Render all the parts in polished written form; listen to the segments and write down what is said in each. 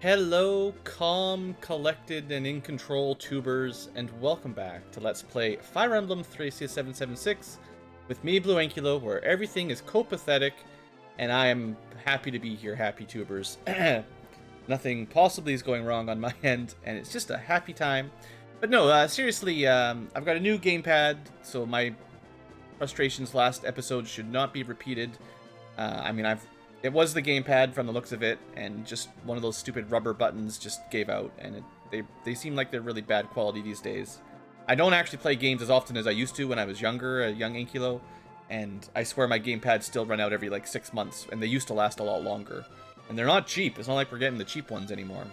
Hello, calm, collected, and in control tubers, and welcome back to Let's Play Fire Emblem Thracia 776 with me, BlueAnkylo, where everything is copathetic, and I am happy to be here, happy tubers. Nothing possibly is going wrong on my end, and it's just a happy time. But no, seriously, I've got a new gamepad, so my frustrations last episode should not be repeated. It was the gamepad from the looks of it, and just one of those stupid rubber buttons just gave out, and they seem like they're really bad quality these days. I don't actually play games as often as I used to when I was younger, a young Ankylo, and I swear my gamepads still run out every like 6 months, and they used to last a lot longer. And they're not cheap. It's not like we're getting the cheap ones anymore.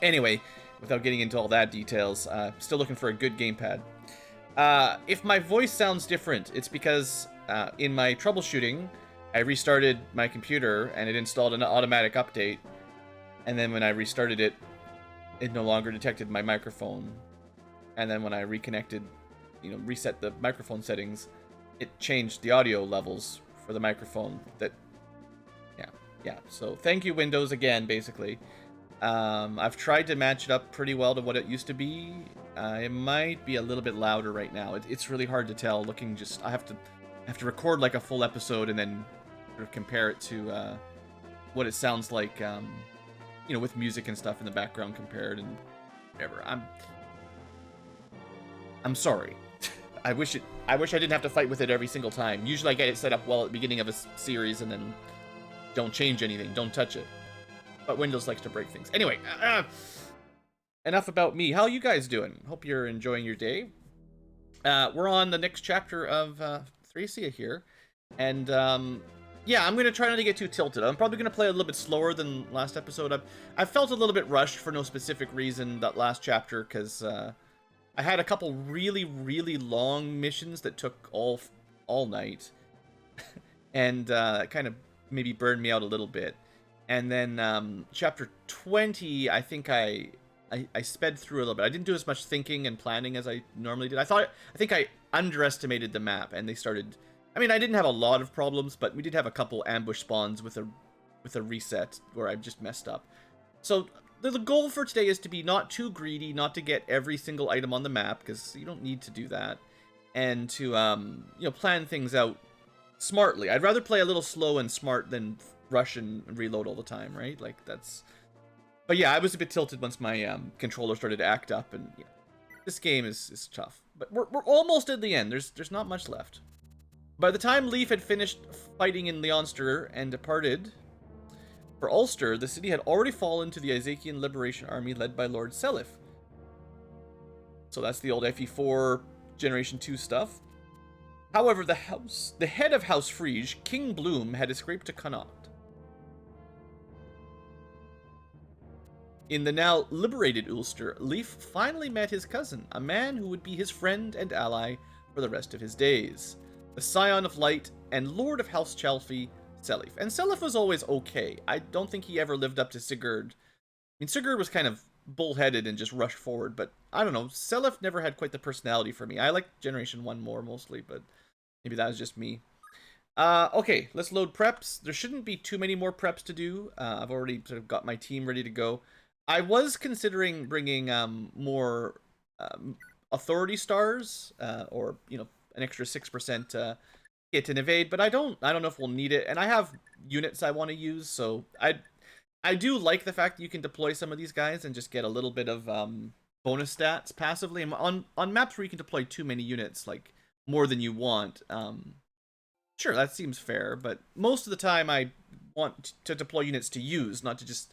Anyway, without getting into all that details, still looking for a good gamepad. If my voice sounds different, it's because in my troubleshooting, I restarted my computer and it installed an automatic update, and then when I restarted it, it no longer detected my microphone. And then when I reconnected, reset the microphone settings, it changed the audio levels for the microphone. Yeah. So thank you, Windows, again, basically. I've tried to match it up pretty well to what it used to be. It might be a little bit louder right now. It's really hard to tell. I have to record like a full episode and then sort of compare it to what it sounds like, with music and stuff in the background compared and whatever. I'm sorry. I wish I didn't have to fight with it every single time. Usually I get it set up well at the beginning of a series and then don't change anything, don't touch it. But Windows likes to break things. Anyway, enough about me. How you guys doing? Hope you're enjoying your day. We're on the next chapter of Thracia here, and yeah, I'm gonna try not to get too tilted. I'm probably gonna play a little bit slower than last episode. I felt a little bit rushed for no specific reason that last chapter, because I had a couple really, really long missions that took all night, and kind of maybe burned me out a little bit. And then chapter 20, I think I sped through a little bit. I didn't do as much thinking and planning as I normally did. I think I underestimated the map, and they started. I mean, I didn't have a lot of problems, but we did have a couple ambush spawns with a reset where I just messed up. So the goal for today is to be not too greedy, not to get every single item on the map, because you don't need to do that, and to plan things out smartly. I'd rather play a little slow and smart than rush and reload all the time, right? Like that's. But yeah, I was a bit tilted once my controller started to act up, and yeah, this game is tough. But we're almost at the end. There's not much left. By the time Leif had finished fighting in Leonster and departed for Ulster, the city had already fallen to the Isakian Liberation Army led by Lord Salem. So that's the old FE4 Generation 2 stuff. However, the head of House Frege, King Bloom, had escaped to Connaught. In the now liberated Ulster, Leif finally met his cousin, a man who would be his friend and ally for the rest of his days. The Scion of Light and Lord of House Chalfie, Salem. And Salem was always okay. I don't think he ever lived up to Sigurd. I mean, Sigurd was kind of bullheaded and just rushed forward, but I don't know. Salem never had quite the personality for me. I like Generation 1 more mostly, but maybe that was just me. Okay, let's load preps. There shouldn't be too many more preps to do. I've already sort of got my team ready to go. I was considering bringing more authority stars, or an extra 6% hit and evade, but I don't know if we'll need it. And I have units I want to use, so I do like the fact that you can deploy some of these guys and just get a little bit of bonus stats passively. And on maps where you can deploy too many units, like more than you want, sure, that seems fair. But most of the time, I want to deploy units to use, not to just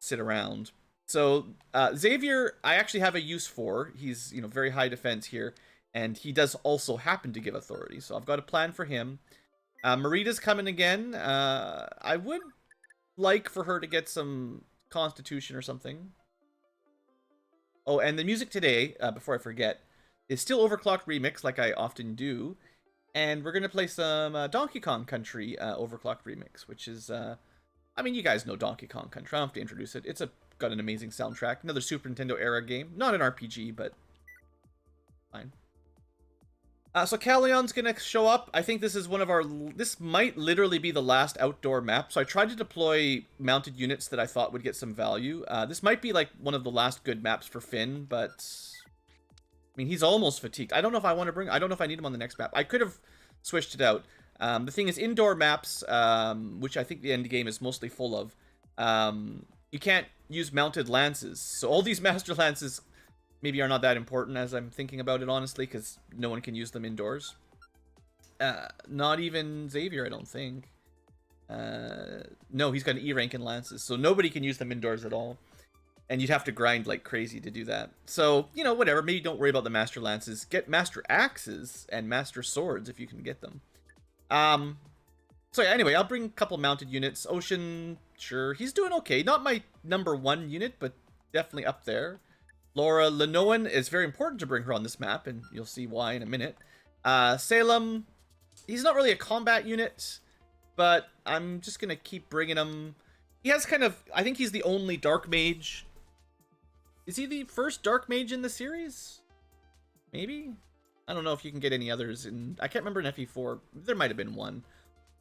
sit around. So Xavier, I actually have a use for. He's very high defense here, and he does also happen to give authority. So I've got a plan for him. Marita's coming again. I would like for her to get some Constitution or something. Oh, and the music today, before I forget, is still Overclocked Remix, like I often do. And we're going to play some Donkey Kong Country Overclocked Remix, which is, I mean, you guys know Donkey Kong Country. I don't have to introduce it. It's got an amazing soundtrack. Another Super Nintendo era game. Not an RPG, but fine. So Caleon's gonna show up. I think this is one of our... This might literally be the last outdoor map. So I tried to deploy mounted units that I thought would get some value. This might be like one of the last good maps for Finn, but... I mean, he's almost fatigued. I don't know if I want to bring... I don't know if I need him on the next map. I could have switched it out. The thing is, indoor maps, which I think the end game is mostly full of, you can't use mounted lances. So all these master lances... maybe are not that important as I'm thinking about it, honestly, because no one can use them indoors. Not even Xavier, I don't think. No, he's got an E rank in lances, so nobody can use them indoors at all. And you'd have to grind like crazy to do that. So, you know, whatever. Maybe don't worry about the master lances. Get master axes and master swords if you can get them. So yeah, anyway, I'll bring a couple mounted units. Ocean, sure. He's doing okay. Not my #1 unit, but definitely up there. Laura Lenoan is very important to bring her on this map, and you'll see why in a minute. Salem, he's not really a combat unit, but I'm just going to keep bringing him. He has kind of, I think he's the only Dark Mage. Is he the first Dark Mage in the series? Maybe? I don't know if you can get any others. I can't remember in FE4. There might have been one.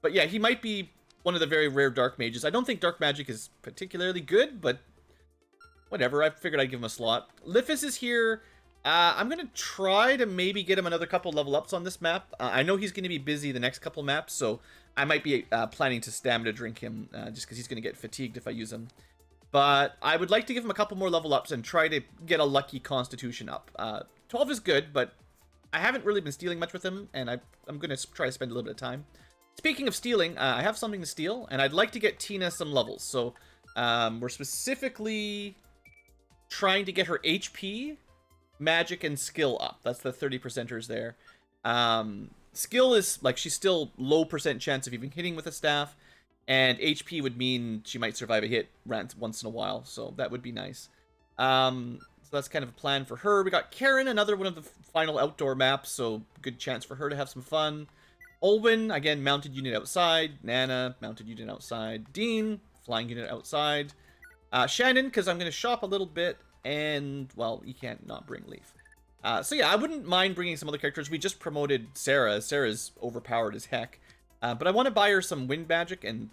But yeah, he might be one of the very rare Dark Mages. I don't think Dark Magic is particularly good, but... whatever, I figured I'd give him a slot. Lifis is here. I'm going to try to maybe get him another couple level ups on this map. I know he's going to be busy the next couple maps, so I might be planning to stamina drink him just because he's going to get fatigued if I use him. But I would like to give him a couple more level ups and try to get a lucky constitution up. 12 is good, but I haven't really been stealing much with him, and I'm going to try to spend a little bit of time. Speaking of stealing, I have something to steal, and I'd like to get Tina some levels. So we're specifically... trying to get her HP, magic, and skill up. That's the 30%ers there. Skill is, like, she's still low % chance of even hitting with a staff. And HP would mean she might survive a hit once in a while. So that would be nice. So that's kind of a plan for her. We got Karen, another one of the final outdoor maps. So good chance for her to have some fun. Olwyn, again, mounted unit outside. Nana, mounted unit outside. Dean, flying unit outside. Shannon, because I'm going to shop a little bit, and, well, you can't not bring Leaf. So yeah, I wouldn't mind bringing some other characters. We just promoted Sarah. Sarah's overpowered as heck. But I want to buy her some wind magic, and,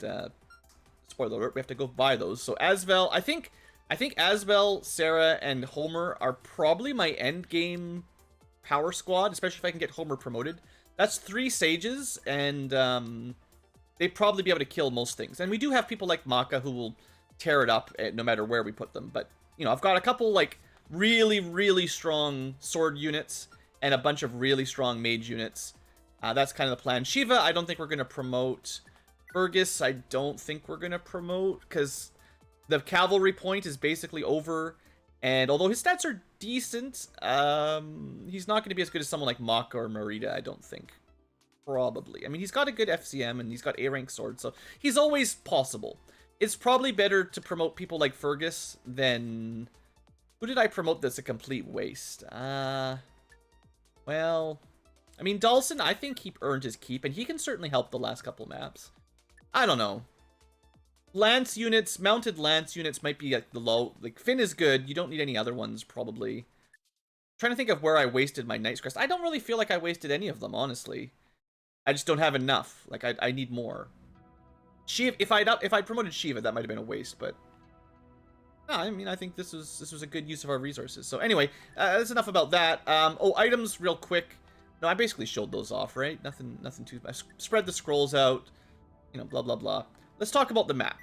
spoiler alert, we have to go buy those. So Asvel, I think Asvel, Sarah, and Homer are probably my end game power squad, especially if I can get Homer promoted. That's 3 sages, and, they'd probably be able to kill most things. And we do have people like Maka who will... tear it up no matter where we put them. But, you know, I've got a couple, like, really, really strong sword units and a bunch of really strong mage units. That's kind of the plan. Shiva, I don't think we're going to promote. Fergus, I don't think we're going to promote, because the cavalry point is basically over. And although his stats are decent, he's not going to be as good as someone like Maka or Marita, I don't think. Probably. I mean, he's got a good FCM, and he's got A-rank sword, so he's always possible. It's probably better to promote people like Fergus than... who did I promote that's a complete waste? Well... I mean, Dawson, I think he earned his keep, and he can certainly help the last couple maps. I don't know. Lance units, mounted lance units might be like the low... like, Finn is good. You don't need any other ones, probably. I'm trying to think of where I wasted my Knight's Crest. I don't really feel like I wasted any of them, honestly. I just don't have enough. Like, I need more. Shiva, if I'd promoted Shiva, that might have been a waste, but no, I mean, I think this was a good use of our resources. So anyway, that's enough about that. Oh, items real quick. No, I basically showed those off, right? Nothing too... I spread the scrolls out, you know, blah blah blah. Let's talk about the map.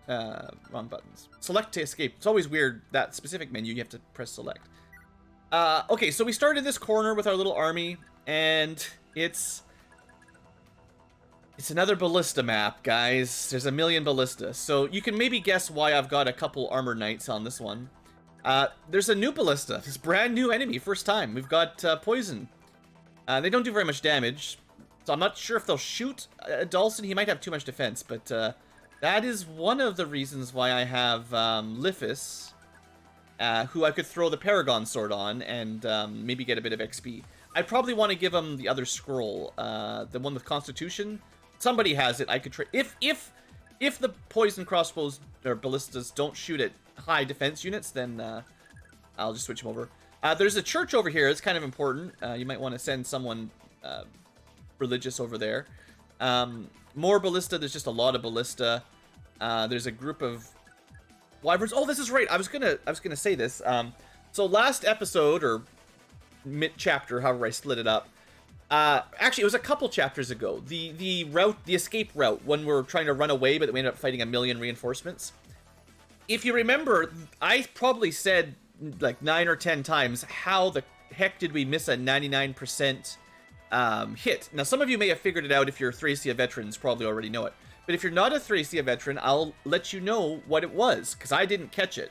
Wrong buttons. Select to escape. It's always weird, that specific menu, you have to press select. Okay, so we started this corner with our little army, and it's another ballista map, guys. There's a million ballista. So you can maybe guess why I've got a couple armor knights on this one. There's a new ballista. This brand new enemy, first time. We've got poison. They don't do very much damage, so I'm not sure if they'll shoot Dawson. He might have too much defense, but that is one of the reasons why I have Lifis, who I could throw the Paragon Sword on and maybe get a bit of XP. I'd probably want to give him the other scroll, the one with Constitution. Somebody has it. I could trade if the poison crossbows or ballistas don't shoot at high defense units, then I'll just switch him over. There's a church over here. It's kind of important. You might want to send someone religious over there. More ballista. There's just a lot of ballista. There's a group of wyverns. Oh, this is right. I was gonna say this. So last episode or mid chapter, however I split it up. Actually, it was a couple chapters ago. The escape route, when we're trying to run away, but we ended up fighting a million reinforcements. If you remember, I probably said like 9 or 10 times, how the heck did we miss a 99% hit? Now, some of you may have figured it out. If you're Thracia veterans, probably already know it. But if you're not a Thracia veteran, I'll let you know what it was, because I didn't catch it.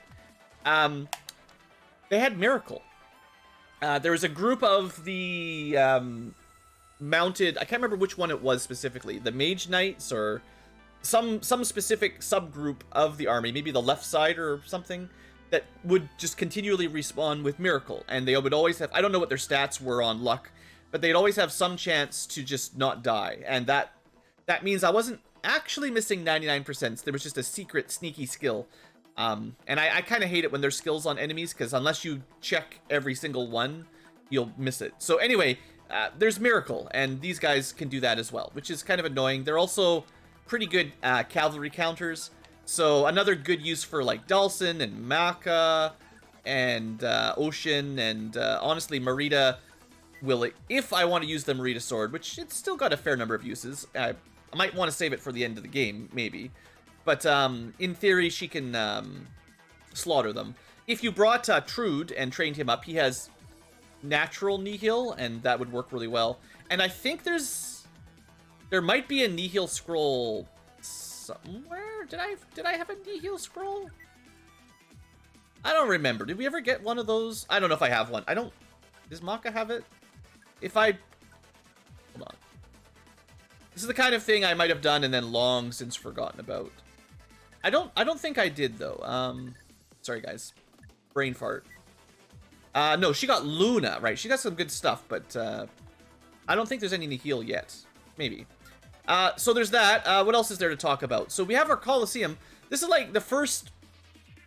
They had Miracle. There was a group of the mounted, I can't remember which one it was specifically, the Mage Knights or some specific subgroup of the army, maybe the left side or something, that would just continually respawn with Miracle. And they would always have, I don't know what their stats were on luck, but they'd always have some chance to just not die. And that means I wasn't actually missing 99%. There was just a secret sneaky skill. And I kind of hate it when there's skills on enemies, because unless you check every single one, you'll miss it. So anyway, there's Miracle, and these guys can do that as well, which is kind of annoying. They're also pretty good cavalry counters, so another good use for like Dalsin and Maka and Ocean, and honestly Marita will, if I want to use the Marita sword, which it's still got a fair number of uses. I might want to save it for the end of the game, maybe. But in theory, she can slaughter them. If you brought Trude and trained him up, he has natural Nihil, and that would work really well. And I think there might be a Nihil scroll somewhere. Did I have a Nihil scroll? I don't remember. Did we ever get one of those? I don't know if I have one. I don't. Does Maka have it? If I hold on. This is the kind of thing I might have done and then long since forgotten about. I don't think I did though. Sorry guys. Brain fart. No, she got Luna, right? She got some good stuff, but I don't think there's any Nihil yet. Maybe. So there's that. What else is there to talk about? So we have our Colosseum. This is like the first,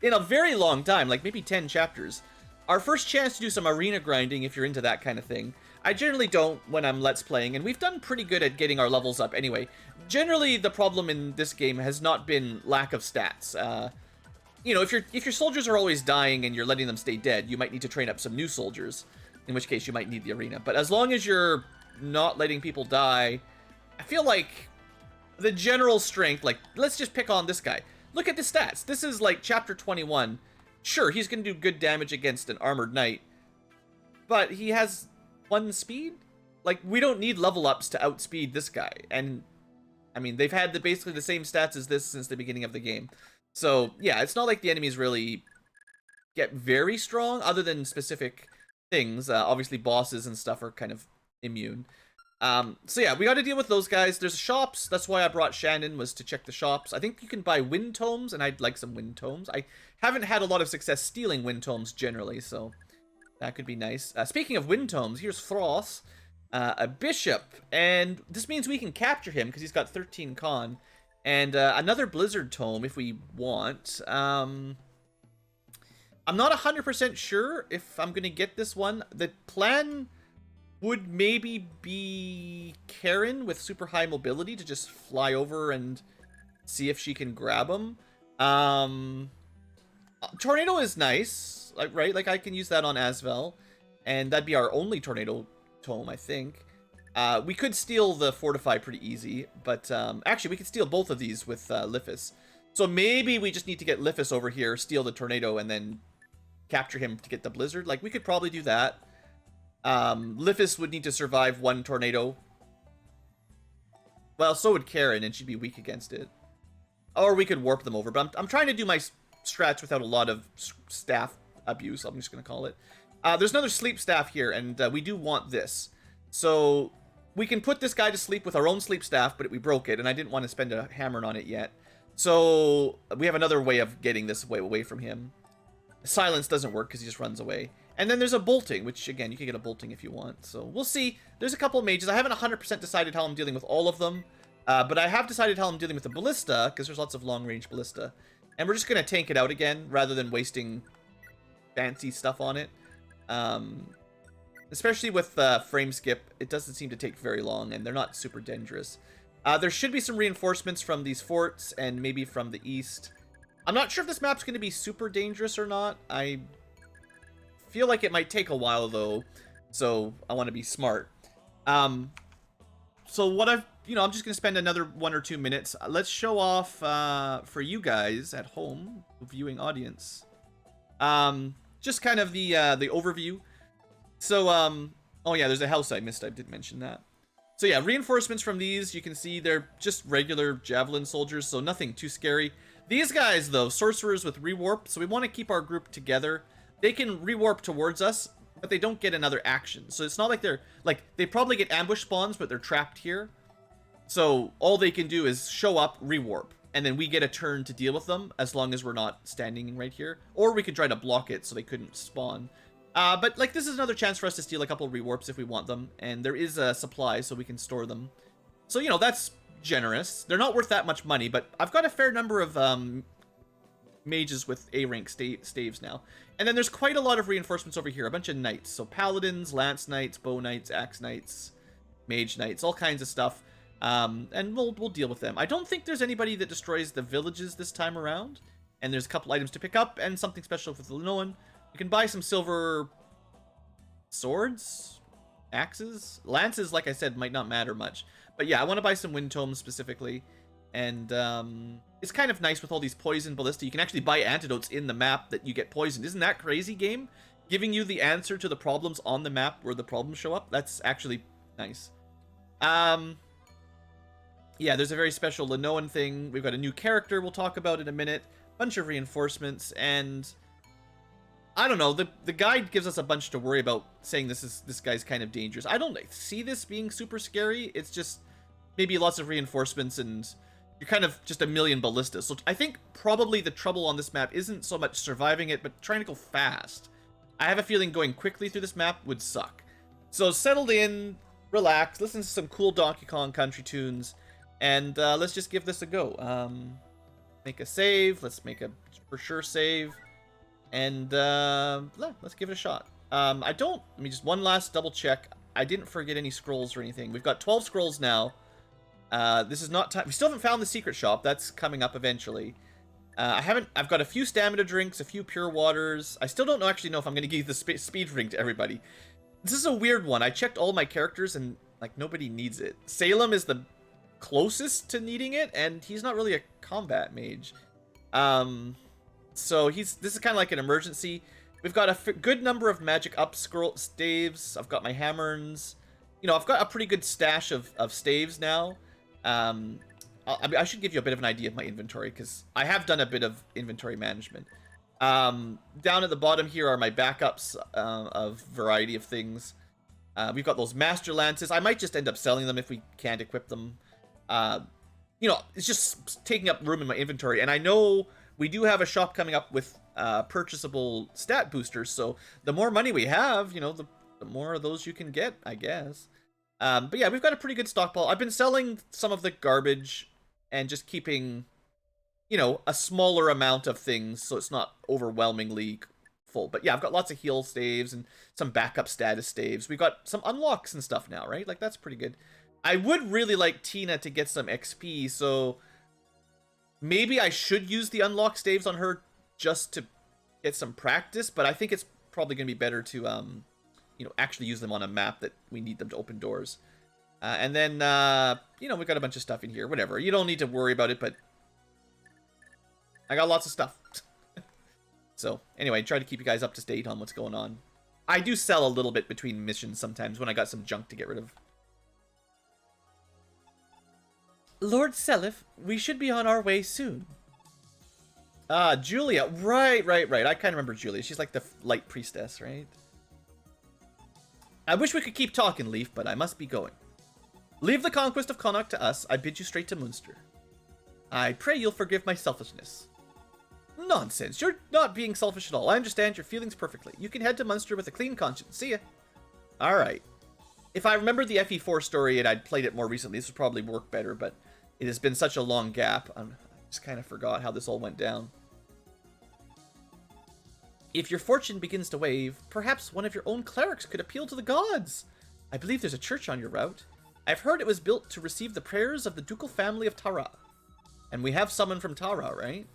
in a very long time, like maybe 10 chapters, our first chance to do some arena grinding if you're into that kind of thing. I generally don't when I'm Let's Playing, and we've done pretty good at getting our levels up anyway. Generally, the problem in this game has not been lack of stats. You know, if your soldiers are always dying and you're letting them stay dead, you might need to train up some new soldiers, in which case you might need the arena. But as long as you're not letting people die, I feel like the general strength, like, let's just pick on this guy. Look at the stats. This is like chapter 21. Sure, he's going to do good damage against an armored knight, but he has 1 speed? Like, we don't need level ups to outspeed this guy. And, I mean, they've had basically the same stats as this since the beginning of the game. So, yeah, it's not like the enemies really get very strong, other than specific things. Obviously, bosses and stuff are kind of immune. So yeah, we got to deal with those guys. There's shops. That's why I brought Shannon, was to check the shops. I think you can buy wind tomes, and I'd like some wind tomes. I haven't had a lot of success stealing wind tomes generally, so that could be nice. Speaking of wind tomes, here's Froth, a bishop, and this means we can capture him because he's got 13 con, and another blizzard tome if we want. I'm not 100% sure if I'm gonna get this one. The plan would maybe be Karen with super high mobility to just fly over and see if she can grab him. Tornado is nice, like, right? Like, I can use that on Asvel, and that'd be our only tornado tome, I think. We could steal the Fortify pretty easy, but actually, we could steal both of these with Lithis. So maybe we just need to get Lithis over here, steal the tornado, and then capture him to get the blizzard. Like, we could probably do that. Lithis would need to survive 1 tornado. Well, so would Karen, and she'd be weak against it. Or we could warp them over, but I'm trying to do my strats without a lot of staff abuse, I'm just going to call it. There's another sleep staff here, and we do want this. So we can put this guy to sleep with our own sleep staff, but we broke it, and I didn't want to spend a hammer on it yet. So we have another way of getting this away from him. Silence doesn't work because he just runs away. And then there's a bolting, which, again, you can get a bolting if you want. So we'll see. There's a couple of mages. I haven't 100% decided how I'm dealing with all of them. But I have decided how I'm dealing with the ballista, because there's lots of long-range ballista. And we're just going to tank it out again, rather than wasting fancy stuff on it. Especially with frame skip, it doesn't seem to take very long, and they're not super dangerous. There should be some reinforcements from these forts, and maybe from the east. I'm not sure if this map's going to be super dangerous or not. I feel like it might take a while, though, so I want to be smart. So what I'm just going to spend another 1 or 2 minutes. Let's show off for you guys at home, viewing audience. Just kind of the overview. So, oh yeah, there's a house I missed. I did mention that. So yeah, reinforcements from these, you can see they're just regular javelin soldiers, so nothing too scary. These guys, though, sorcerers with rewarp, so we want to keep our group together. They can rewarp towards us, but they don't get another action. So it's not like they're, like, they probably get ambush spawns, but they're trapped here. So all they can do is show up, rewarp, and then we get a turn to deal with them, as long as we're not standing right here. Or we could try to block it so they couldn't spawn. But, like, this is another chance for us to steal a couple rewarps if we want them. And there is a supply, so we can store them. So, you know, that's generous. They're not worth that much money, but I've got a fair number of mages with A-rank staves now. And then there's quite a lot of reinforcements over here. A bunch of knights. So paladins, lance knights, bow knights, axe knights, mage knights, all kinds of stuff. And we'll deal with them. I don't think there's anybody that destroys the villages this time around. And there's a couple items to pick up and something special for the Linoan. You can buy some silver swords, axes, lances, like I said, might not matter much. But yeah, I want to buy some wind tomes specifically. And it's kind of nice with all these poison ballista. You can actually buy antidotes in the map that you get poisoned. Isn't that crazy, game? Giving you the answer to the problems on the map where the problems show up. That's actually nice. Yeah, there's a very special Linoan thing. We've got a new character we'll talk about in a minute. Bunch of reinforcements, and I don't know, the guide gives us a bunch to worry about, saying this guy's kind of dangerous. I don't see this being super scary. It's just maybe lots of reinforcements, and you're kind of just a million ballistas. So I think probably the trouble on this map isn't so much surviving it, but trying to go fast. I have a feeling going quickly through this map would suck. So settled in, relax, listen to some cool Donkey Kong Country tunes, and let's just give this a go. Make a save. Let's make a for sure save. And let's give it a shot. Let me just one last double check. I didn't forget any scrolls or anything. We've got 12 scrolls now. This is not time. We still haven't found the secret shop. That's coming up eventually. I've got a few stamina drinks, a few pure waters. I still don't actually know if I'm going to give the speed drink to everybody. This is a weird one. I checked all my characters and like nobody needs it. Salem is the closest to needing it, and he's not really a combat mage. So this is kind of like an emergency. We've got a good number of magic up staves. I've got my hammerns. You know, I've got a pretty good stash of staves now. I should give you a bit of an idea of my inventory, because I have done a bit of inventory management. Down at the bottom here are my backups of variety of things. We've got those master lances. I might just end up selling them if we can't equip them. You know, it's just taking up room in my inventory, and I know we do have a shop coming up with purchasable stat boosters, so the more money we have, you know, the more of those you can get, I guess. But yeah, we've got a pretty good stockpile. I've been selling some of the garbage and just keeping, you know, a smaller amount of things so it's not overwhelmingly full. But yeah, I've got lots of heal staves and some backup status staves. We've got some unlocks and stuff now, right? Like, that's pretty good. I would really like Tina to get some XP, so maybe I should use the unlock staves on her just to get some practice, but I think it's probably going to be better to, you know, actually use them on a map that we need them to open doors. And then, you know, we've got a bunch of stuff in here. Whatever. You don't need to worry about it, but I got lots of stuff. So, anyway, try to keep you guys up to date on what's going on. I do sell a little bit between missions sometimes when I got some junk to get rid of. Lord Seliph, we should be on our way soon. Julia. Right. I kind of remember Julia. She's like the light priestess, right? I wish we could keep talking, Leaf, but I must be going. Leave the conquest of Connacht to us. I bid you straight to Munster. I pray you'll forgive my selfishness. Nonsense. You're not being selfish at all. I understand your feelings perfectly. You can head to Munster with a clean conscience. See ya. Alright. If I remembered the FE4 story and I'd played it more recently, this would probably work better, but it has been such a long gap. I just kind of forgot how this all went down. If your fortune begins to wave, perhaps one of your own clerics could appeal to the gods. I believe there's a church on your route. I've heard it was built to receive the prayers of the ducal family of Tara. And we have someone from Tara, right?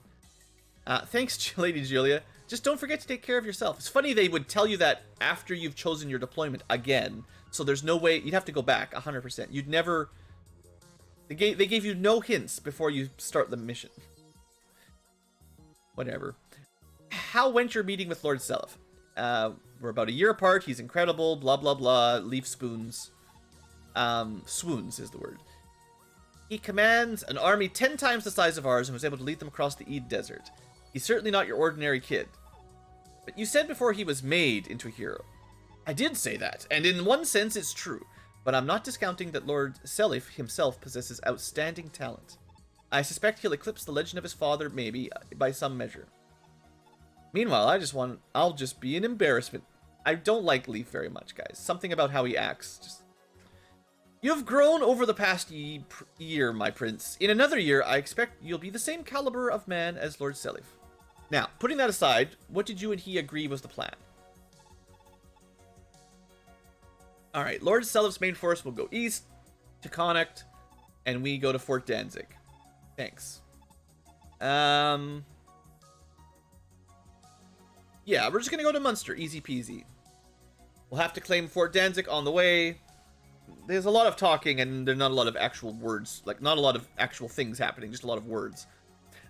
Thanks, Lady Julia. Just don't forget to take care of yourself. It's funny they would tell you that after you've chosen your deployment again. So there's no way... You'd have to go back 100%. You'd never... They gave you no hints before you start the mission. Whatever. How went your meeting with Lord Seliph? We're about a year apart. He's incredible. Blah, blah, blah. Leaf spoons. Swoons is the word. He commands an army 10 times the size of ours and was able to lead them across the Eid Desert. He's certainly not your ordinary kid. But you said before he was made into a hero. I did say that, and in one sense it's true. But I'm not discounting that Lord Seliph himself possesses outstanding talent. I suspect he'll eclipse the legend of his father, maybe, by some measure. Meanwhile, I'll just be an embarrassment. I don't like Leaf very much, guys. Something about how he acts. You've grown over the past year, my prince. In another year, I expect you'll be the same caliber of man as Lord Seliph. Now, putting that aside, what did you and he agree was the plan? Alright, Lord Seliph's main force will go east to Connacht, and we go to Fort Danzig. Thanks. Yeah, we're just gonna go to Munster. Easy peasy. We'll have to claim Fort Danzig on the way. There's a lot of talking, and there's not a lot of actual words. Like, not a lot of actual things happening, just a lot of words.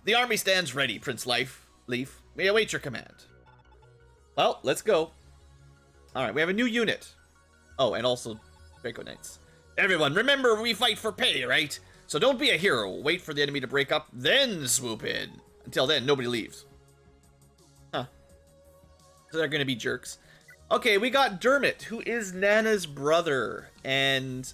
The army stands ready, Prince Leaf. We await your command. Well, let's go. Alright, we have a new unit. Oh, and also Draco Knights. Everyone, remember we fight for pay, right? So don't be a hero. Wait for the enemy to break up, then swoop in. Until then, nobody leaves. Huh. So they're gonna be jerks. Okay, we got Dermot, who is Nana's brother. And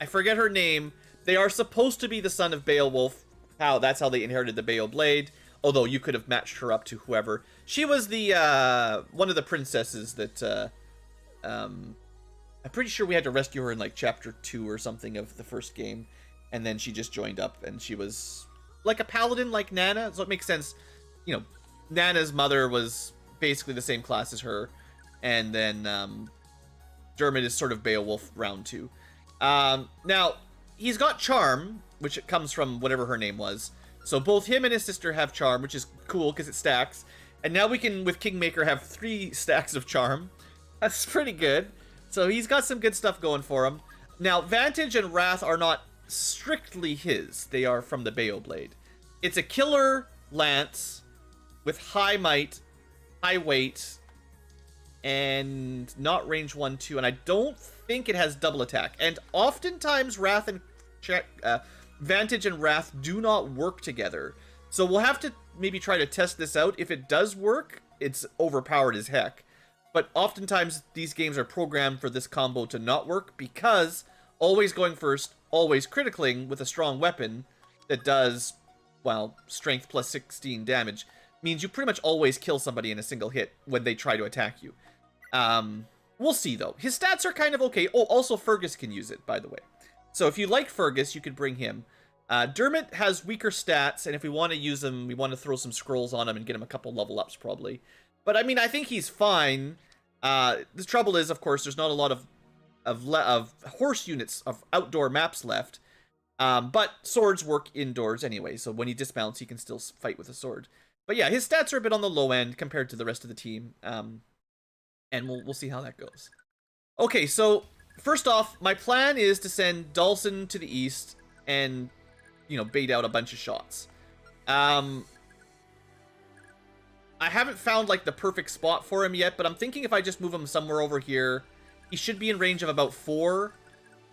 I forget her name. They are supposed to be the son of Beowulf. That's how they inherited the Beowulf blade. Although you could have matched her up to whoever. She was the, one of the princesses that, I'm pretty sure we had to rescue her in, like, Chapter 2 or something of the first game. And then she just joined up, and she was like a paladin like Nana. So it makes sense. You know, Nana's mother was basically the same class as her. And then, Dermot is sort of Beowulf round 2. Now, he's got Charm, which it comes from whatever her name was. So both him and his sister have Charm, which is cool because it stacks. And now we can, with Kingmaker, have 3 stacks of Charm. That's pretty good. So he's got some good stuff going for him. Now, Vantage and Wrath are not strictly his. They are from the Beoblade. It's a killer lance with high might, high weight, and not range 1-2. And I don't think it has double attack. And oftentimes, Vantage and Wrath do not work together. So we'll have to maybe try to test this out. If it does work, it's overpowered as heck. But oftentimes, these games are programmed for this combo to not work because always going first, always criticling with a strong weapon that does, well, strength plus 16 damage means you pretty much always kill somebody in a single hit when they try to attack you. We'll see, though. His stats are kind of okay. Oh, also Fergus can use it, by the way. So if you like Fergus, you could bring him. Dermot has weaker stats, and if we want to use him, we want to throw some scrolls on him and get him a couple level ups, probably. But, I mean, I think he's fine. The trouble is, of course, there's not a lot of horse units of outdoor maps left. But swords work indoors anyway, so when he dismounts, he can still fight with a sword. But yeah, his stats are a bit on the low end compared to the rest of the team. And we'll see how that goes. Okay, so first off, my plan is to send Dawson to the east and, you know, bait out a bunch of shots. I haven't found, like, the perfect spot for him yet, but I'm thinking if I just move him somewhere over here, he should be in range of about 4.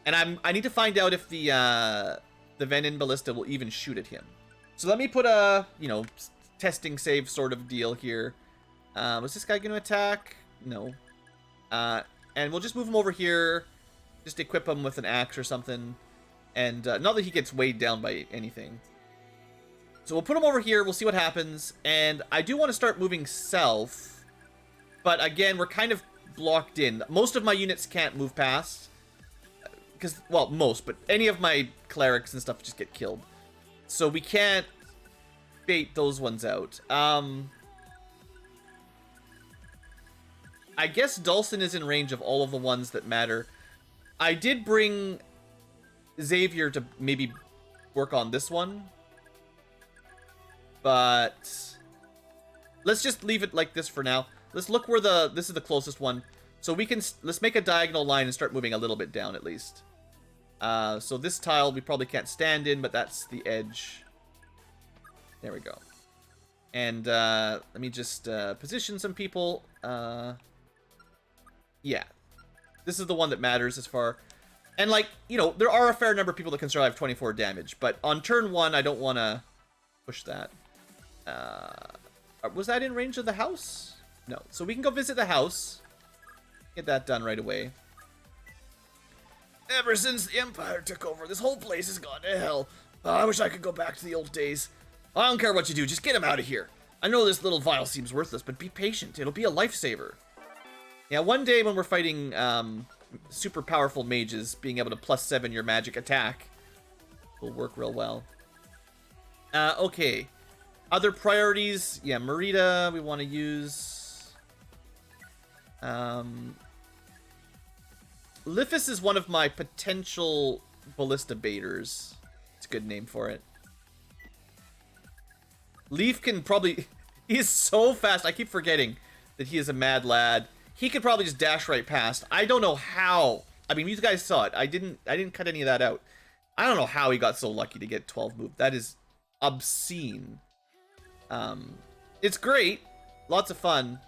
And I need to find out if the Venin Ballista will even shoot at him. So let me put a, you know, testing save sort of deal here. Was this guy going to attack? No. And we'll just move him over here. Just equip him with an axe or something. And not that he gets weighed down by anything. So we'll put him over here, we'll see what happens, and I do want to start moving south, but again, we're kind of blocked in. Most of my units can't move past, because, well, most, but any of my clerics and stuff just get killed. So we can't bait those ones out. I guess Dulcin is in range of all of the ones that matter. I did bring Xavier to maybe work on this one, but let's just leave it like this for now. Let's look where this is the closest one, so we can let's make a diagonal line and start moving a little bit down at least. So this tile we probably can't stand in, but that's the edge. There we go. And let me just position some people. Yeah, this is the one that matters as far. And like, you know, there are a fair number of people that can survive 24 damage, but on turn 1, I don't want to push that. Was that in range of the house? No. So we can go visit the house. Get that done right away. Ever since the Empire took over, this whole place has gone to hell. I wish I could go back to the old days. I don't care what you do, just get him out of here. I know this little vial seems worthless, but be patient. It'll be a lifesaver. Yeah, one day when we're fighting super powerful mages, being able to +7 your magic attack will work real well. Okay. Other priorities. Yeah, Merida we want to use. Lithis is one of my potential ballista baiters. It's a good name for it. Leaf can probably... He's so fast. I keep forgetting that he is a mad lad. He could probably just dash right past. I don't know how. I mean, you guys saw it. I didn't cut any of that out. I don't know how he got so lucky to get 12 move. That is obscene. It's great. Lots of fun.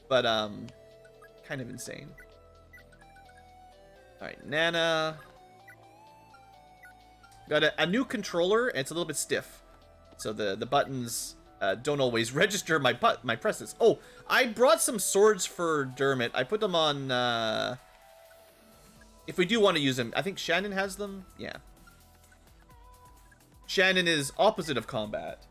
But, kind of insane. Alright, Nana. Got a new controller, and it's a little bit stiff. So the buttons don't always register my presses. Oh, I brought some swords for Dermot. I put them on, if we do want to use them. I think Shannon has them. Yeah. Shannon is opposite of combat.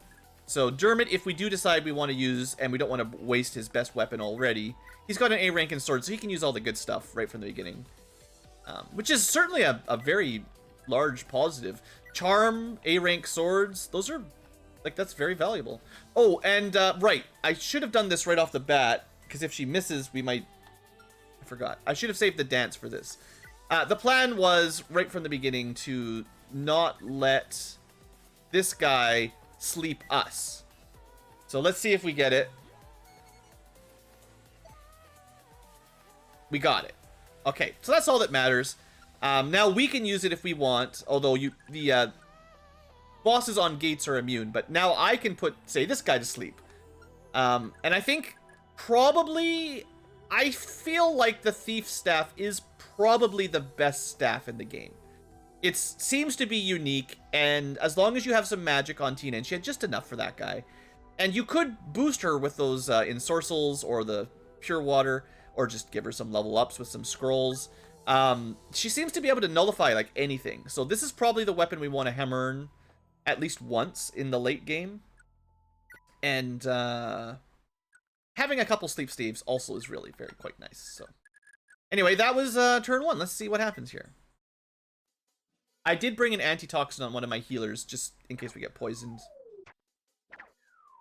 So Dermot, if we do decide we want to use, and we don't want to waste his best weapon already, he's got an A rank in sword, so he can use all the good stuff right from the beginning. Which is certainly a very large positive. Charm, A rank swords, those are, like, that's very valuable. Oh, and, right, I should have done this right off the bat, because if she misses, we might... I forgot. I should have saved the dance for this. The plan was, right from the beginning, to not let this guy sleep us. So let's see if we get it. We got it. Okay, so that's all that matters. Now we can use it if we want, although the bosses on gates are immune, but now I can put, say, this guy to sleep. And I think probably, I feel like the Thief Staff is probably the best staff in the game. It seems to be unique, and as long as you have some magic on Tina, and she had just enough for that guy, and you could boost her with those ensorcels or the pure water, or just give her some level ups with some scrolls. She seems to be able to nullify like anything, so this is probably the weapon we want to hammer at least once in the late game. And having a couple sleep staves also is really quite nice. So anyway, that was turn 1. Let's see what happens here. I did bring an antitoxin on one of my healers, just in case we get poisoned.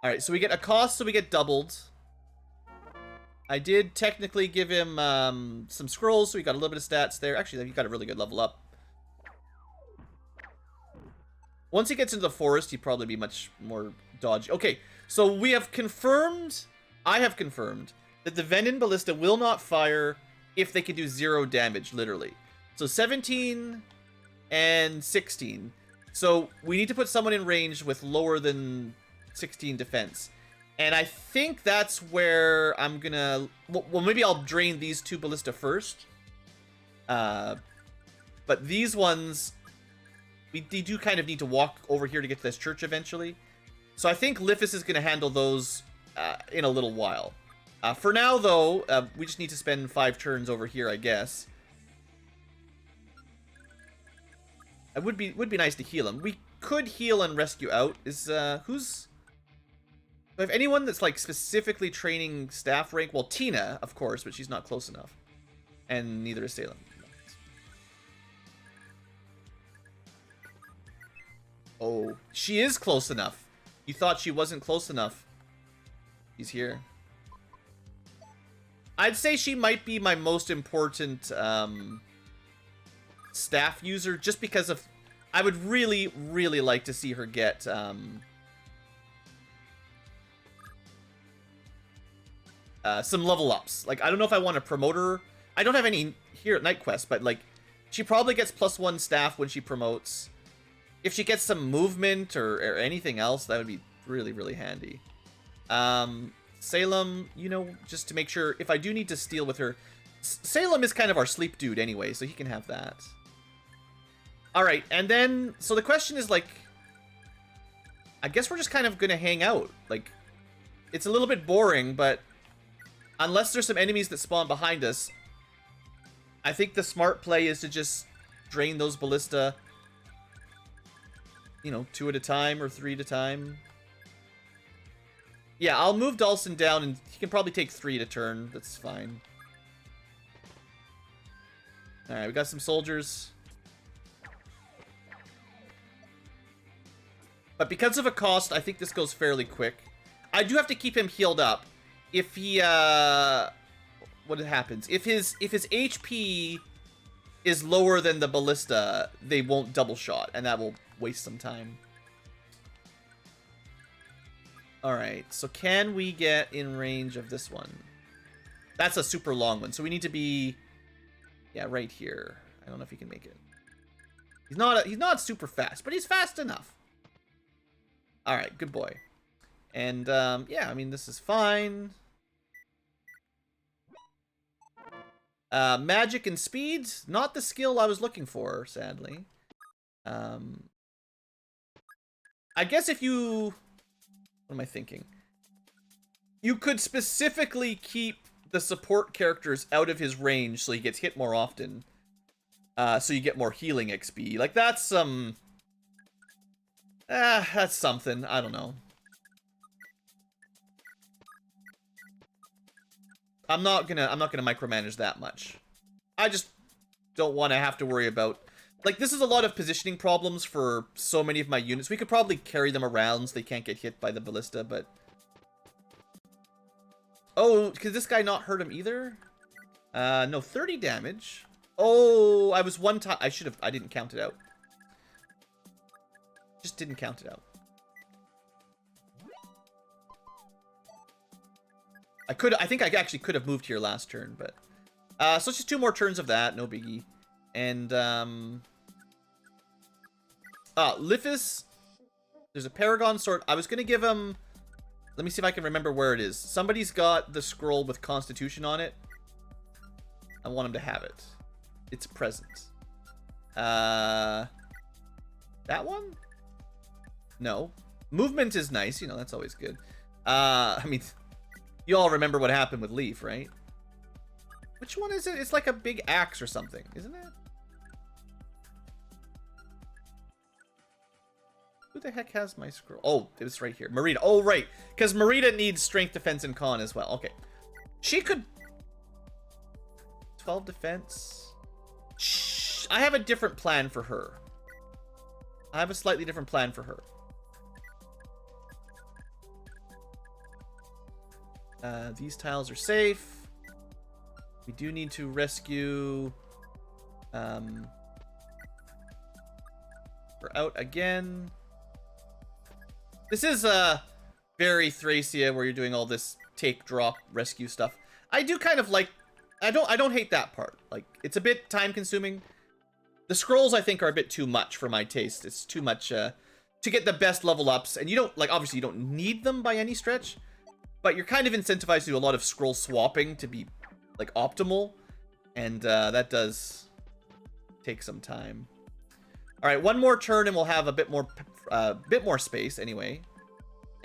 Alright, so we get a cost, so we get doubled. I did technically give him some scrolls, so he got a little bit of stats there. Actually, he got a really good level up. Once he gets into the forest, he'd probably be much more dodgy. Okay, so we have confirmed, I have confirmed, that the Venom Ballista will not fire if they can do 0 damage, literally. So 17... and 16. So we need to put someone in range with lower than 16 defense. And I think that's where I'm gonna... Well, maybe I'll drain these 2 ballista first. But these ones... We do kind of need to walk over here to get to this church eventually. So I think Lithis is gonna handle those in a little while. For now, though, we just need to spend 5 turns over here, I guess. It would be nice to heal him. We could heal and rescue out. Is who's... Do I have anyone that's like specifically training staff rank? Well, Tina, of course, but she's not close enough. And neither is Salem. Oh, she is close enough. You thought she wasn't close enough. He's here. I'd say she might be my most important staff user, just because of... I would really, really like to see her get... some level ups. Like, I don't know if I want to promote her. I don't have any here at Night Quest, but, like, she probably gets +1 staff when she promotes. If she gets some movement or anything else, that would be really, really handy. Salem, you know, just to make sure, if I do need to steal with her... Salem is kind of our sleep dude anyway, so he can have that. Alright, and then... So the question is, like... I guess we're just kind of gonna hang out. Like, it's a little bit boring, but... Unless there's some enemies that spawn behind us, I think the smart play is to just drain those ballista, you know, 2 at a time or 3 at a time. Yeah, I'll move Dawson down, and he can probably take 3 to turn. That's fine. Alright, we got some soldiers. But because of a cost, I think this goes fairly quick. I do have to keep him healed up. If he, what happens? If his HP is lower than the ballista, they won't double shot, and that will waste some time. Alright, so can we get in range of this one? That's a super long one, so we need to be... Yeah, right here. I don't know if he can make it. He's not super fast, but he's fast enough. Alright, good boy. And, yeah, I mean, this is fine. Magic and speed, not the skill I was looking for, sadly. I guess if you... What am I thinking? You could specifically keep the support characters out of his range so he gets hit more often. So you get more healing XP. Like, that's some... that's something. I don't know. I'm not gonna micromanage that much. I just don't want to have to worry about... Like, this is a lot of positioning problems for so many of my units. We could probably carry them around so they can't get hit by the ballista, but... Oh, could this guy not hurt him either? No, 30 damage. Oh, I was one time... I didn't count it out. Just didn't count it out. I think I actually could have moved here last turn, but... so it's just 2 more turns of that, no biggie. And, Lithis, there's a Paragon Sword. I was gonna give him... Let me see if I can remember where it is. Somebody's got the scroll with Constitution on it. I want him to have it. It's present. That one? No. Movement is nice, you know, that's always good. I mean... You all remember what happened with Leaf, right? Which one is it? It's like a big axe or something, isn't it? Who the heck has my scroll? Oh, it's right here. Marita. Oh, right. Because Marita needs strength, defense, and con as well. Okay. She could... 12 defense. Shh. I have a different plan for her. I have a slightly different plan for her. These tiles are safe. We do need to rescue... We're out again. This is very Thracia, where you're doing all this take, drop, rescue stuff. I do kind of like... I don't hate that part. Like, it's a bit time consuming. The scrolls, I think, are a bit too much for my taste. It's too much to get the best level ups. And you don't, like, obviously you don't need them by any stretch. But you're kind of incentivized to do a lot of scroll swapping to be, like, optimal. And that does take some time. Alright, one more turn and we'll have a bit more space anyway.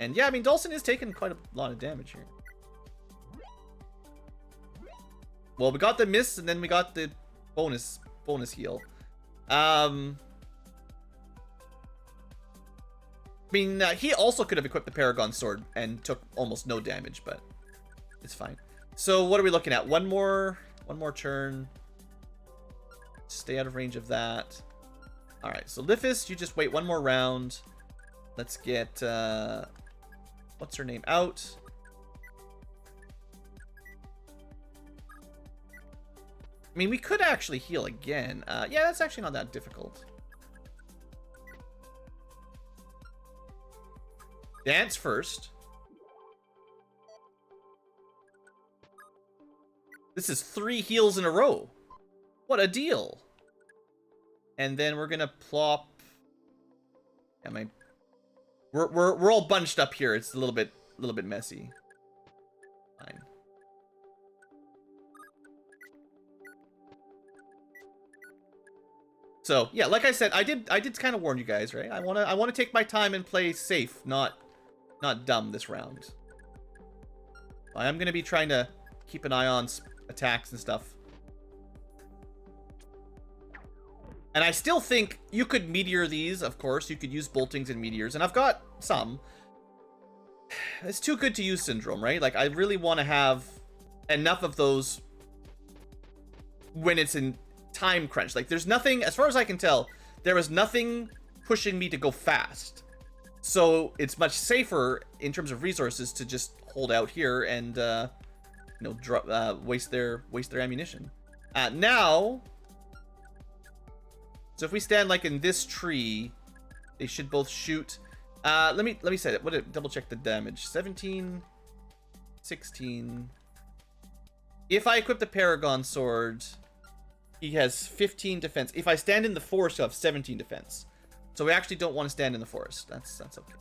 And yeah, I mean, Dawson is taking quite a lot of damage here. Well, we got the miss and then we got the bonus heal. I mean, he also could have equipped the Paragon Sword and took almost no damage, but it's fine. So what are we looking at? One more turn. Stay out of range of that. All right, so Lithis, you just wait one more round. Let's get, what's her name out? mean, we could actually heal again. Yeah, that's actually not that difficult. Dance first. This is 3 heals in a row. What a deal. And then we're gonna plop. We're all bunched up here. It's a little bit messy. Fine. So yeah, like I said, I did kind of warn you guys, right? I wanna take my time and play safe, not dumb this round. I am gonna be trying to keep an eye on attacks and stuff. And I still think you could meteor these, of course. You could use boltings and meteors, and I've got some. It's too good to use syndrome, right? Like, I really want to have enough of those when it's in time crunch. Like, there's nothing, as far as I can tell, there is nothing pushing me to go fast. So it's much safer in terms of resources to just hold out here and, you know, waste their ammunition. Now, so if we stand like in this tree, they should both shoot. Let me say that. Double check the damage. 17, 16. If I equip the Paragon Sword, he has 15 defense. If I stand in the forest, he'll have 17 defense. So we actually don't want to stand in the forest. That's okay.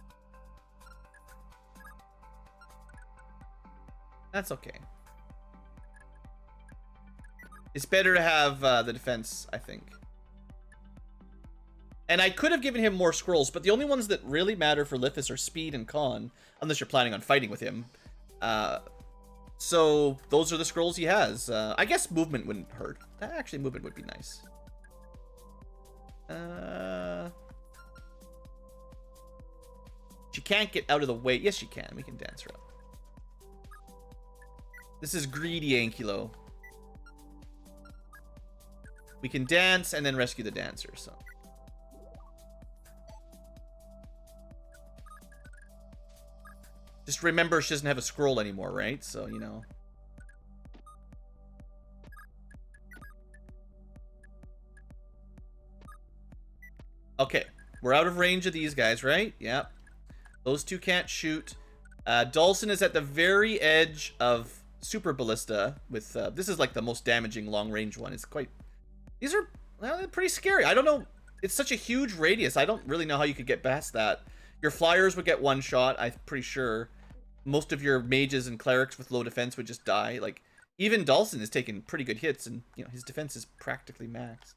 That's okay. It's better to have the defense, I think. And I could have given him more scrolls, but the only ones that really matter for Lithis are speed and con, unless you're planning on fighting with him. So those are the scrolls he has. I guess movement wouldn't hurt. Actually, movement would be nice. She can't get out of the way. Yes, she can. We can dance her up. This is greedy Ankylo. We can dance and then rescue the dancer, so. Just remember she doesn't have a scroll anymore, right? So, you know. Okay. We're out of range of these guys, right? Yep. Those two can't shoot. Dawson is at the very edge of Super Ballista with... this is like the most damaging long-range one. It's quite... These are they're pretty scary. I don't know. It's such a huge radius. I don't really know how you could get past that. Your flyers would get one shot, I'm pretty sure. Most of your mages and clerics with low defense would just die. Like, even Dawson is taking pretty good hits, and you know his defense is practically maxed.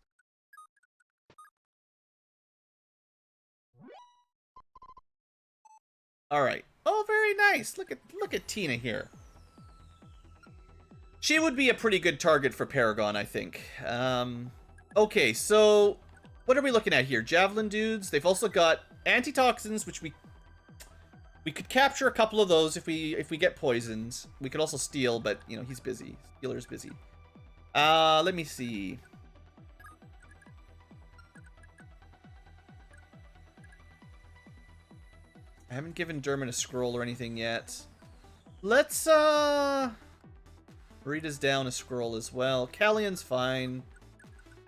All right. Oh, very nice. Look at Tina here. She would be a pretty good target for Paragon, I think. Okay, so what are we looking at here? Javelin dudes. They've also got antitoxins, which we could capture a couple of those if we get poisons. We could also steal, but you know he's busy. Stealer's busy. Let me see. I haven't given Dermot a scroll or anything yet. Let's Rita's down a scroll as well. Callion's fine.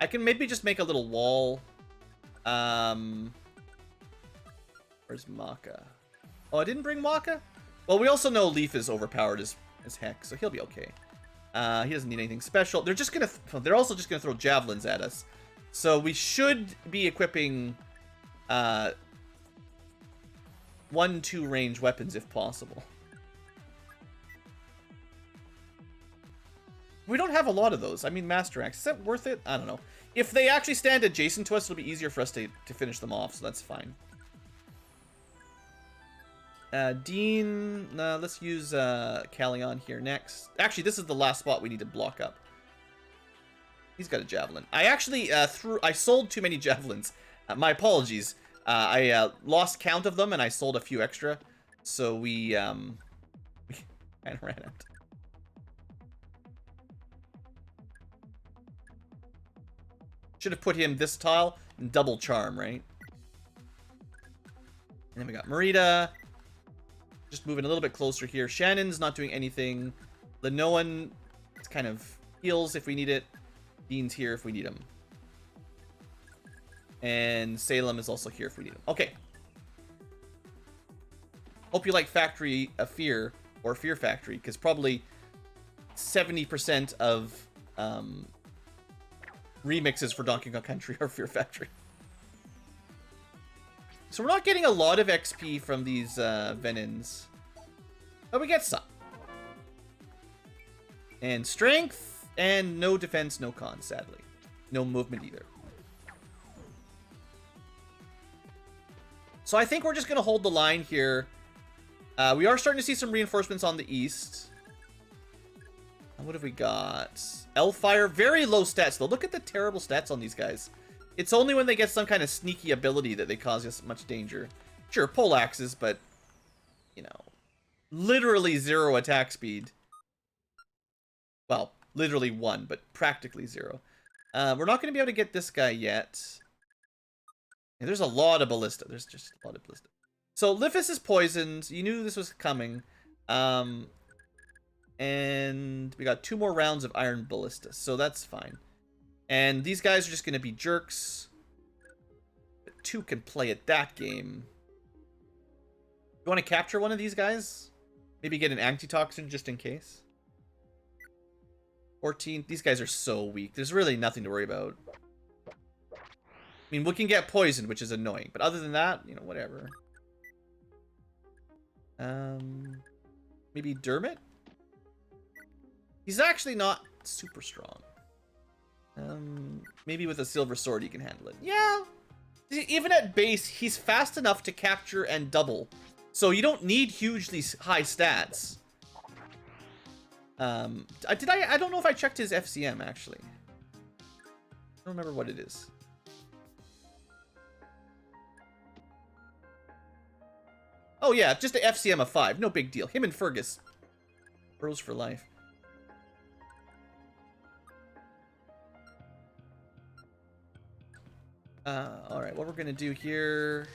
I can maybe just make a little wall. Where's Maka? Oh, I didn't bring Maka? Well, we also know Leaf is overpowered as heck, so he'll be okay. He doesn't need anything special. They're also just gonna throw javelins at us. So we should be equipping 1-2 range weapons if possible. We don't have a lot of those. I mean, Master Axe. Is that worth it? I don't know. If they actually stand adjacent to us, it'll be easier for us to finish them off, so that's fine. Dean, let's use Callion here next. Actually, this is the last spot we need to block up. He's got a javelin. I actually I sold too many javelins. My apologies. I lost count of them and I sold a few extra, so we kind of ran out. Should have put him this tile and double charm, right? And then we got Marita. Just moving a little bit closer here. Shannon's not doing anything. Lenoan kind of heals if we need it. Bean's here if we need him. And Salem is also here if we need him. Okay. Hope you like Factory of Fear or Fear Factory, because probably 70% of remixes for Donkey Kong Country are Fear Factory. So we're not getting a lot of XP from these Venons, but we get some. And strength, and no defense, no con, sadly. No movement either. So I think we're just going to hold the line here. We are starting to see some reinforcements on the east. And what have we got? Elfire, very low stats though. Look at the terrible stats on these guys. It's only when they get some kind of sneaky ability that they cause us much danger. Sure, pole axes, but, you know, literally 0 attack speed. Well, literally 1, but practically 0. We're not going to be able to get this guy yet. And there's a lot of ballista. There's just a lot of ballista. So Lifis is poisoned. You knew this was coming. And we got 2 more rounds of iron ballista, so that's fine. And these guys are just going to be jerks. But 2 can play at that game. You want to capture one of these guys? Maybe get an antitoxin just in case. 14. These guys are so weak. There's really nothing to worry about. I mean, we can get poisoned, which is annoying. But other than that, you know, whatever. Maybe Dermot? He's actually not super strong. Maybe with a silver sword he can handle it. Yeah. Even at base, he's fast enough to capture and double. So you don't need hugely high stats. I don't know if I checked his FCM actually. I don't remember what it is. Oh yeah, just the FCM of 5. No big deal. Him and Fergus. Bros for life. Alright, what we're gonna do here...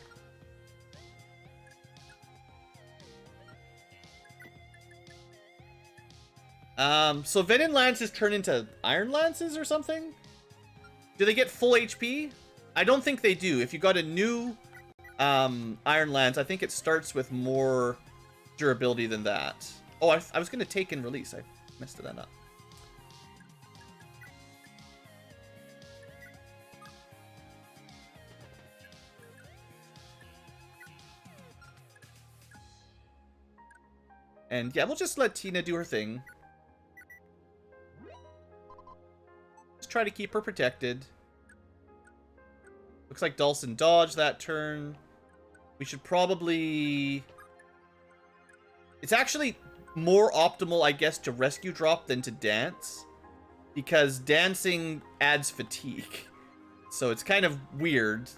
So Venom Lances turn into Iron Lances or something? Do they get full HP? I don't think they do. If you got a new Iron Lance, I think it starts with more durability than that. Oh, I was gonna take and release. I messed that up. And yeah, we'll just let Tina do her thing. Just try to keep her protected. Looks like Dawson dodged that turn. We should probably... It's actually more optimal, I guess, to rescue drop than to dance. Because dancing adds fatigue. So it's kind of weird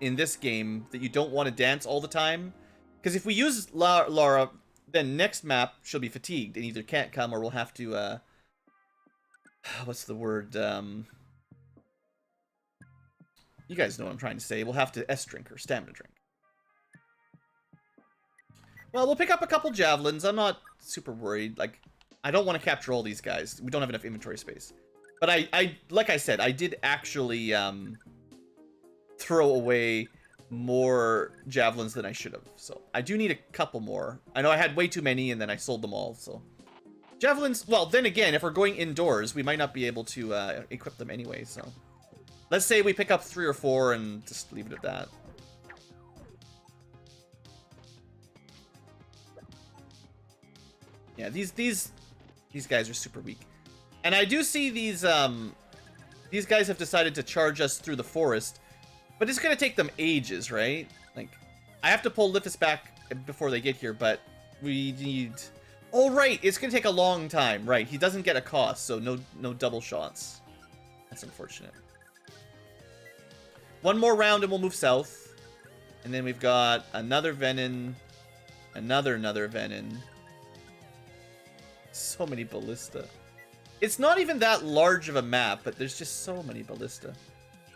in this game that you don't want to dance all the time. Because if we use Lara... Then next map, she'll be fatigued and either can't come or we'll have to, what's the word? You guys know what I'm trying to say. We'll have to S-drink her, stamina drink. Well, we'll pick up a couple javelins. I'm not super worried. Like, I don't want to capture all these guys. We don't have enough inventory space. But I like I said, I did actually, throw away more javelins than I should have, so I do need a couple more. I know I had way too many and then I sold them all, so javelins, well, then again, if we're going indoors we might not be able to equip them anyway, so let's say we pick up 3 or 4 and just leave it at that. Yeah, these guys are super weak, and I do see these guys have decided to charge us through the forest. But it's going to take them ages, right? Like, I have to pull Lifis back before they get here, but we need... Oh, right! It's going to take a long time, right. He doesn't get a cost, so no double shots. That's unfortunate. One more round and we'll move south. And then we've got another Venom. Another Venom. So many ballista. It's not even that large of a map, but there's just so many ballista.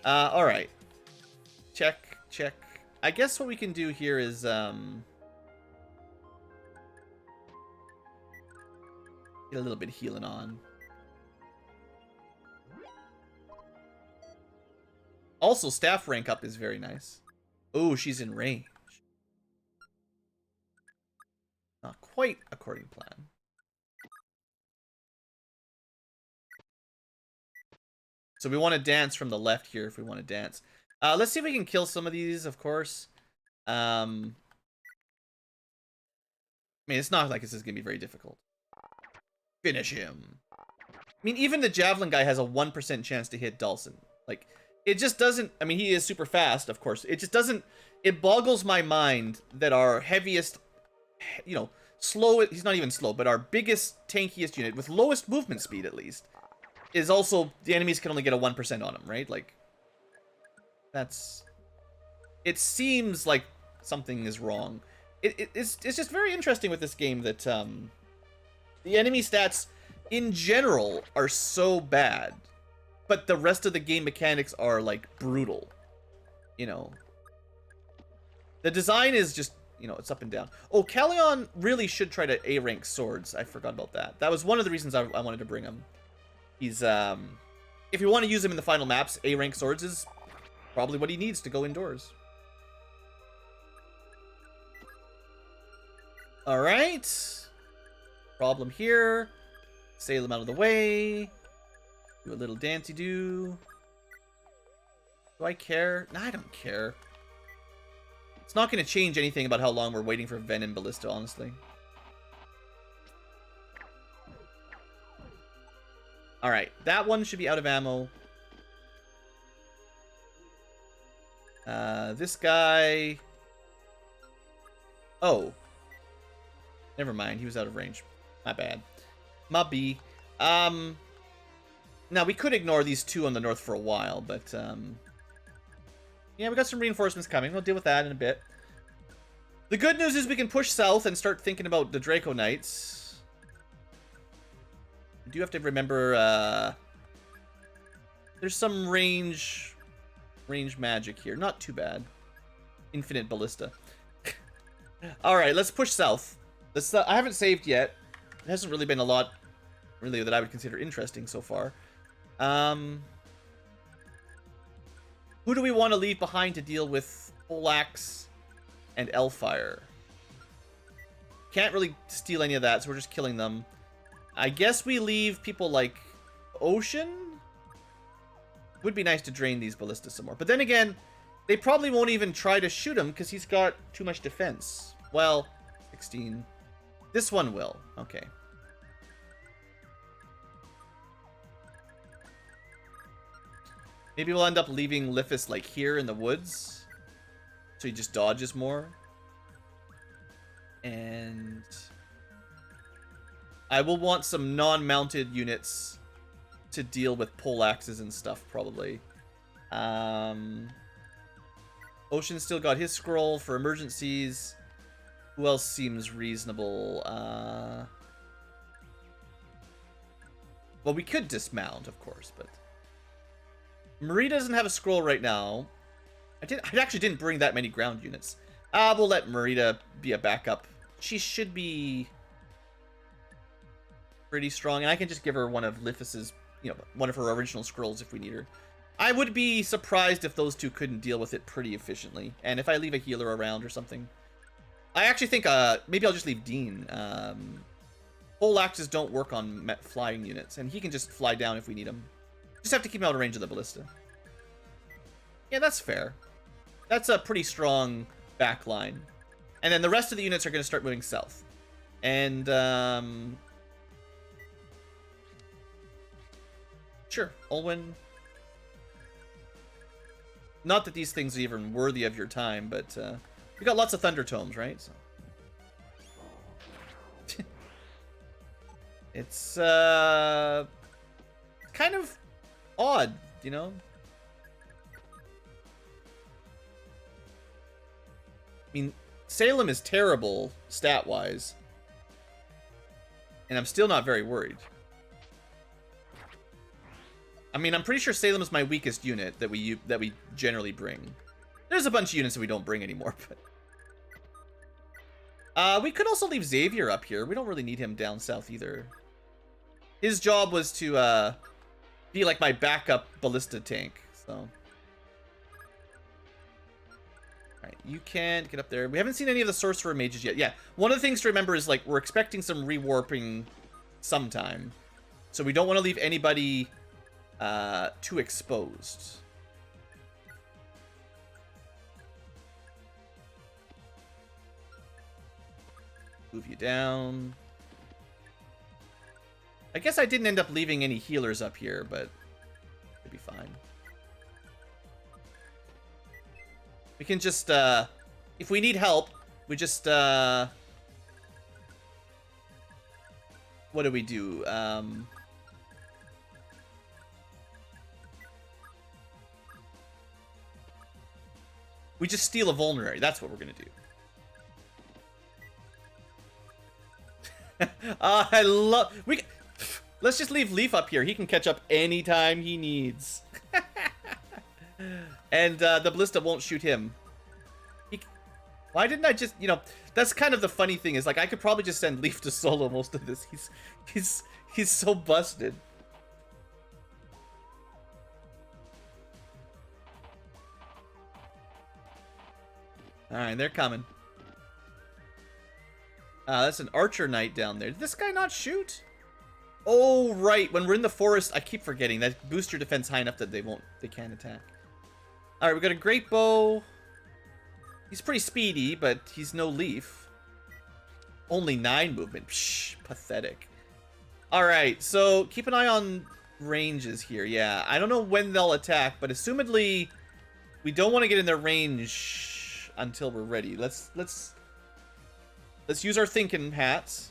Alright. Check. I guess what we can do here is, get a little bit of healing on. Also, staff rank up is very nice. Oh, she's in range. Not quite according to plan. So we want to dance from the left here if we want to dance. Let's see if we can kill some of these, of course. I mean, it's not like this is going to be very difficult. Finish him. I mean, even the javelin guy has a 1% chance to hit Dawson. Like, it just doesn't... I mean, he is super fast, of course. It just doesn't... It boggles my mind that our heaviest... You know, slow... He's not even slow, but our biggest, tankiest unit, with lowest movement speed, at least, is also... The enemies can only get a 1% on him, right? Like, that's... It seems like something is wrong. It's just very interesting with this game that, the enemy stats, in general, are so bad, but the rest of the game mechanics are, like, brutal. You know? The design is just, you know, it's up and down. Oh, Callion really should try to A-rank swords. I forgot about that. That was one of the reasons I wanted to bring him. He's, if you want to use him in the final maps, A-rank swords is probably what he needs to go indoors. Alright. Problem here. Salem out of the way. Do a little dancey-do. Do I care? Nah, I don't care. It's not going to change anything about how long we're waiting for Ven and Ballista, honestly. Alright, that one should be out of ammo. This guy... Oh. Never mind, he was out of range. My bad. My B. Now, we could ignore these two on the north for a while, but, yeah, we got some reinforcements coming. We'll deal with that in a bit. The good news is we can push south and start thinking about the Draco Knights. You do have to remember, there's some range magic here. Not too bad. Infinite Ballista. Alright, let's push south. I haven't saved yet. It hasn't really been a lot, really, that I would consider interesting so far. Who do we want to leave behind to deal with Poleaxe and Elfire? Can't really steal any of that, so we're just killing them. I guess we leave people like Ocean? Would be nice to drain these ballistas some more. But then again, they probably won't even try to shoot him because he's got too much defense. Well, 16. This one will. Okay. Maybe we'll end up leaving Lithus, like, here in the woods. So he just dodges more. And... I will want some non-mounted units to deal with poleaxes and stuff, probably. Ocean still got his scroll for emergencies. Who else seems reasonable? Well, we could dismount, of course, but... Marie doesn't have a scroll right now. I actually didn't bring that many ground units. We'll let Marita be a backup. She should be pretty strong, and I can just give her one of Lithus's, you know, one of her original scrolls if we need her. I would be surprised if those two couldn't deal with it pretty efficiently, and if I leave a healer around or something. I actually think maybe I'll just leave Dean. Poleaxes don't work on flying units, and he can just fly down if we need him. Just have to keep him out of range of the ballista. Yeah, that's fair. That's a pretty strong back line. And then the rest of the units are going to start moving south. And, sure, Olwen. Not that these things are even worthy of your time, but, we got lots of Thunder Tomes, right? So. It's, kind of odd, you know? I mean, Salem is terrible stat-wise, and I'm still not very worried. I mean, I'm pretty sure Salem is my weakest unit that we generally bring. There's a bunch of units that we don't bring anymore, but... we could also leave Xavier up here. We don't really need him down south either. His job was to, be like my backup ballista tank, so... Alright, you can't get up there. We haven't seen any of the sorcerer mages yet. Yeah, one of the things to remember is, like, we're expecting some rewarping sometime. So we don't want to leave anybody too exposed. Move you down. I guess I didn't end up leaving any healers up here, but it'd be fine. We can just, if we need help, we just, what do we do? We just steal a vulnerary. That's what we're gonna do. I love... Let's just leave Leaf up here. He can catch up anytime he needs. And the ballista won't shoot him. Why didn't I just... You know, that's kind of the funny thing is, like, I could probably just send Leaf to solo most of this. He's so busted. Alright, they're coming. That's an archer knight down there. Did this guy not shoot? Oh, right. When we're in the forest, I keep forgetting. That boosts your defense high enough that they can't attack. Alright, we got a great bow. He's pretty speedy, but he's no Leaf. Only 9 movement. Psh, pathetic. Alright, so keep an eye on ranges here. Yeah, I don't know when they'll attack, but assumedly we don't want to get in their range until we're ready. Let's use our thinking hats.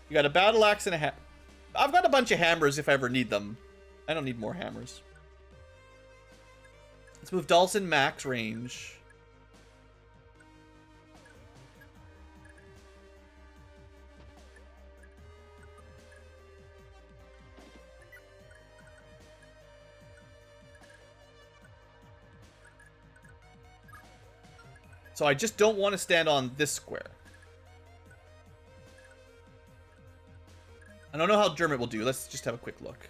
You got a battle axe and a I've got a bunch of hammers if I ever need them. I don't need more hammers. Let's move Dalton max range. So I just don't want to stand on this square. I don't know how Dermot will do. Let's just have a quick look.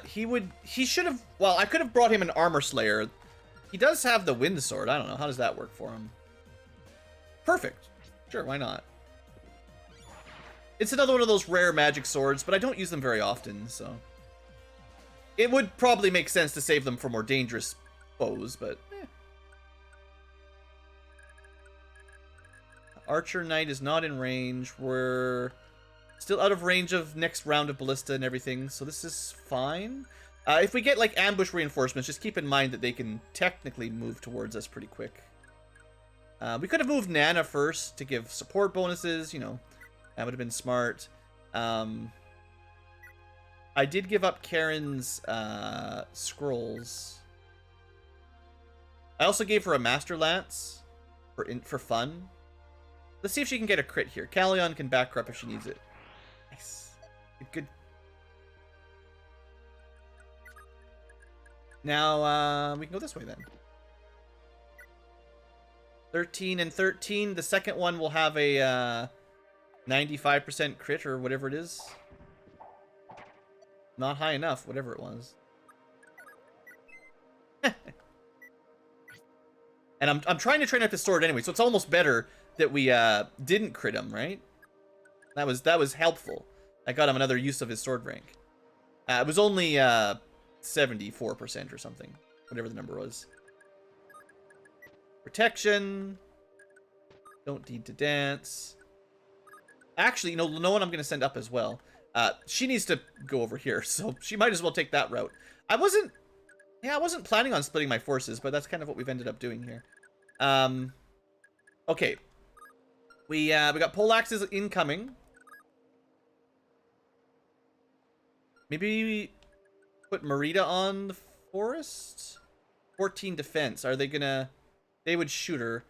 He should have, well, I could have brought him an armor slayer. He does have the wind sword. I don't know. How does that work for him? Perfect. Sure, why not? It's another one of those rare magic swords, but I don't use them very often, so. It would probably make sense to save them for more dangerous foes, but Archer Knight is not in range. We're still out of range of next round of ballista and everything, so this is fine. If we get, like, ambush reinforcements, just keep in mind that they can technically move towards us pretty quick. We could have moved Nana first to give support bonuses, you know. That would have been smart. I did give up Karen's scrolls. I also gave her a Master Lance for fun. Let's see if she can get a crit here. Callion can back her up if she needs it. Nice. Good. Now, we can go this way then. 13 and 13. The second one will have a 95% crit or whatever it is. Not high enough, whatever it was. And I'm trying to train up his sword anyway, so it's almost better that we didn't crit him, right? That was helpful. I got him another use of his sword rank. It was only 74% or something, whatever the number was. Protection. Don't need to dance. Actually, you know, one I'm going to send up as well. She needs to go over here, so she might as well take that route. I wasn't planning on splitting my forces, but that's kind of what we've ended up doing here. Okay. We got poleaxes incoming. Maybe we put Marita on the forest? 14 defense. Are they gonna... They would shoot her.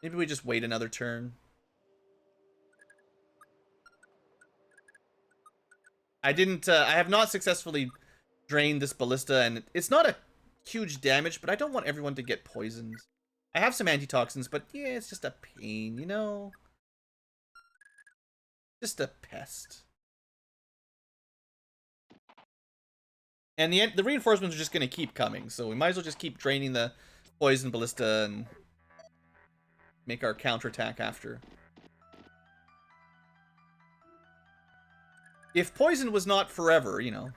Maybe we just wait another turn. I have not successfully drained this ballista, and it's not a huge damage, but I don't want everyone to get poisoned. I have some antitoxins, but yeah, it's just a pain, you know? Just a pest. And the reinforcements are just going to keep coming, so we might as well just keep draining the poison ballista and make our counterattack after. If poison was not forever, you know,